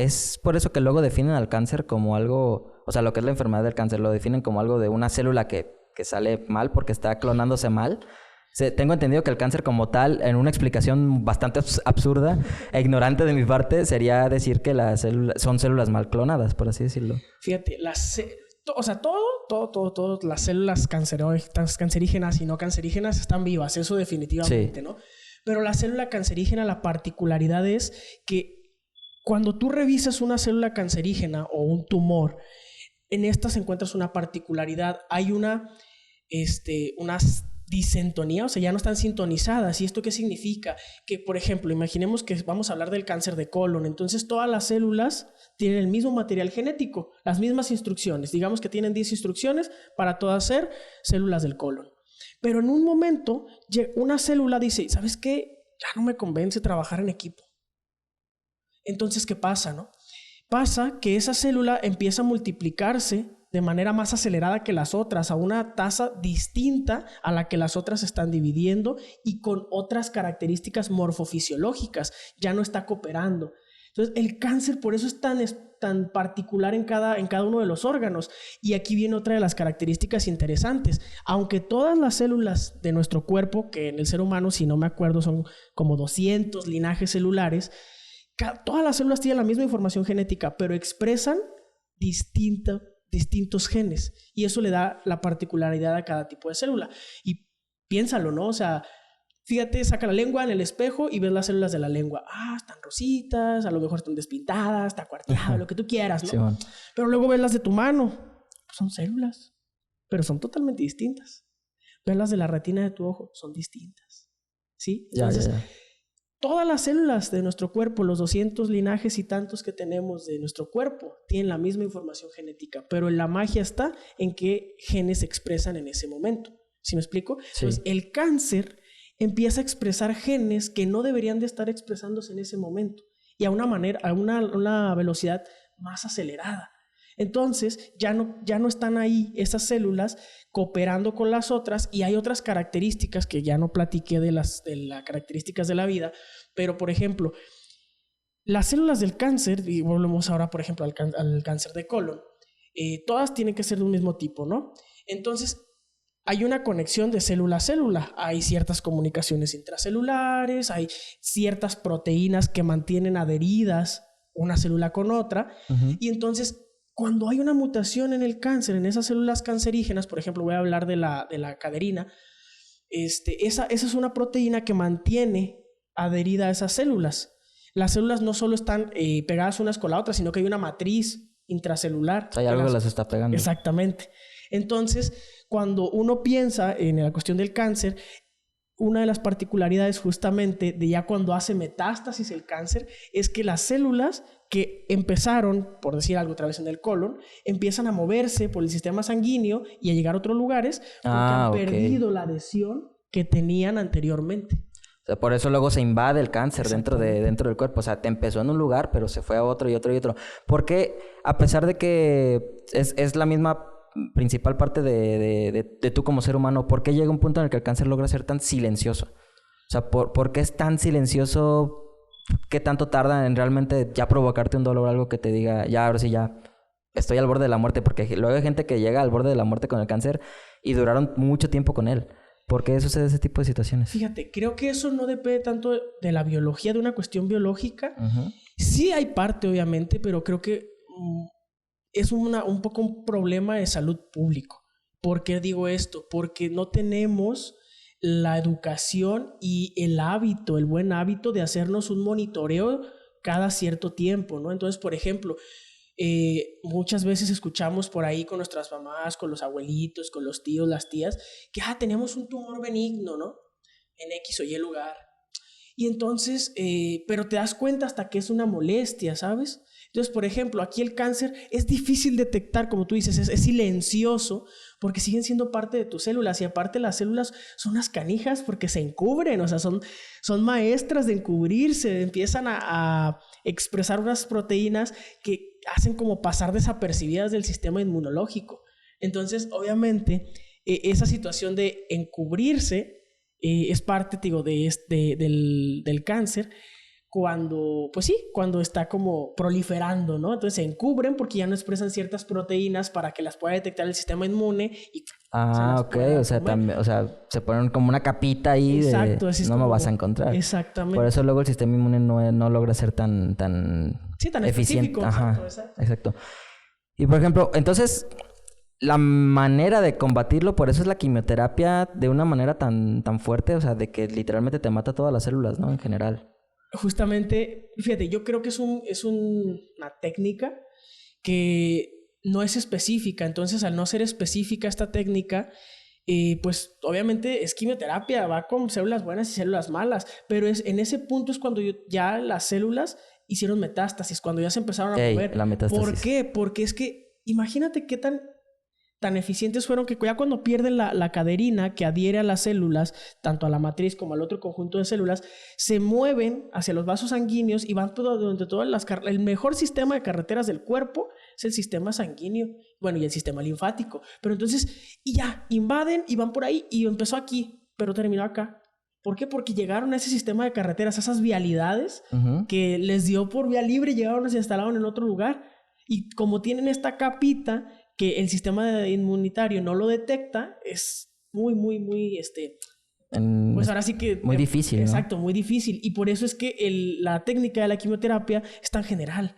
es por eso que luego definen al cáncer como algo... O sea, lo que es la enfermedad del cáncer lo definen como algo de una célula que sale mal porque está clonándose mal. Tengo entendido que el cáncer como tal, en una explicación bastante absurda e ignorante de mi parte, sería decir que las células son células mal clonadas, por así decirlo. Fíjate, todas las células cancerígenas y no cancerígenas están vivas, eso definitivamente, sí. ¿No? Pero la célula cancerígena, la particularidad es que cuando tú revisas una célula cancerígena o un tumor, en estas encuentras una particularidad. Hay una disentonía, o sea, ya no están sintonizadas. ¿Y esto qué significa? Que, por ejemplo, imaginemos que vamos a hablar del cáncer de colon. Entonces, todas las células tienen el mismo material genético, las mismas instrucciones. Digamos que tienen 10 instrucciones para todas ser células del colon. Pero en un momento, una célula dice, ¿sabes qué? Ya no me convence trabajar en equipo. Entonces, ¿qué pasa, no? Pasa que esa célula empieza a multiplicarse de manera más acelerada que las otras, a una tasa distinta a la que las otras están dividiendo y con otras características morfofisiológicas. Ya no está cooperando. Entonces, el cáncer por eso es tan particular en cada uno de los órganos. Y aquí viene otra de las características interesantes. Aunque todas las células de nuestro cuerpo, que en el ser humano, si no me acuerdo, son como 200 linajes celulares, todas las células tienen la misma información genética, pero expresan distintos genes. Y eso le da la particularidad a cada tipo de célula. Y piénsalo, ¿no? O sea, fíjate, saca la lengua en el espejo y ves las células de la lengua. Están rositas, a lo mejor están despintadas, está cuarteada, lo que tú quieras, ¿no? Sí, bueno. Pero luego ves las de tu mano. Pues son células, pero son totalmente distintas. Ves las de la retina de tu ojo, son distintas. ¿Sí? Entonces, ya. Todas las células de nuestro cuerpo, los 200 linajes y tantos que tenemos de nuestro cuerpo, tienen la misma información genética, pero la magia está en qué genes se expresan en ese momento. ¿Sí me explico? Sí. Entonces, el cáncer empieza a expresar genes que no deberían de estar expresándose en ese momento y a una velocidad más acelerada. Entonces, ya no están ahí esas células cooperando con las otras y hay otras características que ya no platiqué de las características de la vida, pero, por ejemplo, las células del cáncer, y volvemos ahora, por ejemplo, al cáncer de colon, todas tienen que ser de un mismo tipo, ¿no? Entonces, hay una conexión de célula a célula, hay ciertas comunicaciones intracelulares, hay ciertas proteínas que mantienen adheridas una célula con otra, y entonces cuando hay una mutación en el cáncer, en esas células cancerígenas, por ejemplo, voy a hablar de la caderina, esa es una proteína que mantiene adherida a esas células. Las células no solo están pegadas unas con la otra, sino que hay una matriz intracelular. Hay algo que las está pegando. Exactamente. Entonces, cuando uno piensa en la cuestión del cáncer, una de las particularidades justamente de ya cuando hace metástasis el cáncer es que las células que empezaron, por decir algo otra vez en el colon, empiezan a moverse por el sistema sanguíneo y a llegar a otros lugares porque han perdido la adhesión que tenían anteriormente. O sea, por eso luego se invade el cáncer dentro del cuerpo. O sea, te empezó en un lugar, pero se fue a otro y otro y otro. Porque a pesar de que es la misma principal parte de tú como ser humano, ¿por qué llega un punto en el que el cáncer logra ser tan silencioso? O sea, ¿por qué es tan silencioso? ¿Qué tanto tarda en realmente ya provocarte un dolor, algo que te diga, ya, ahora sí, ya estoy al borde de la muerte? Porque luego hay gente que llega al borde de la muerte con el cáncer y duraron mucho tiempo con él. ¿Por qué sucede ese tipo de situaciones? Fíjate, creo que eso no depende tanto de la biología, de una cuestión biológica. Sí hay parte, obviamente, pero creo que es un poco un problema de salud público. ¿Por qué digo esto? Porque no tenemos la educación y el buen hábito de hacernos un monitoreo cada cierto tiempo, ¿no? Entonces, por ejemplo, muchas veces escuchamos por ahí con nuestras mamás, con los abuelitos, con los tíos, las tías, que tenemos un tumor benigno, ¿no? En X o Y lugar. Y entonces, pero te das cuenta hasta que es una molestia, ¿sabes? Entonces, por ejemplo, aquí el cáncer es difícil detectar, como tú dices, es silencioso porque siguen siendo parte de tus células y aparte las células son unas canijas porque se encubren, o sea, son maestras de encubrirse, empiezan a expresar unas proteínas que hacen como pasar desapercibidas del sistema inmunológico. Entonces, obviamente, esa situación de encubrirse es parte, digo, del cáncer. cuando está como proliferando, ¿no? Entonces se encubren porque ya no expresan ciertas proteínas para que las pueda detectar el sistema inmune y ok, o sea, también, o sea, se ponen como una capita ahí. Exacto, de así es no me como... vas a encontrar. Exactamente. Por eso luego el sistema inmune no logra ser tan Sí, tan eficiente. específico. Ajá, Exacto. exacto. Y por ejemplo, entonces, la manera de combatirlo, por eso es la quimioterapia de una manera tan fuerte, o sea, de que literalmente te mata todas las células, ¿no? En general. Justamente, fíjate, yo creo que es una técnica que no es específica. Entonces, al no ser específica esta técnica, pues obviamente es quimioterapia, va con células buenas y células malas, pero en ese punto es cuando ya las células hicieron metástasis, cuando ya se empezaron a mover. La metástasis. ¿Por qué? Porque es que imagínate qué tan eficientes fueron que ya cuando pierden la caderina que adhiere a las células, tanto a la matriz como al otro conjunto de células, se mueven hacia los vasos sanguíneos y van durante todas el mejor sistema de carreteras del cuerpo es el sistema sanguíneo, bueno, y el sistema linfático. Pero entonces, y ya, invaden y van por ahí y empezó aquí, pero terminó acá. ¿Por qué? Porque llegaron a ese sistema de carreteras, a esas vialidades que les dio por vía libre y llegaron y se instalaron en otro lugar. Y como tienen esta capita que el sistema inmunitario no lo detecta, es muy, pues ahora sí que... Muy difícil, exacto, ¿no? Muy difícil. Y por eso es que la técnica de la quimioterapia es tan general.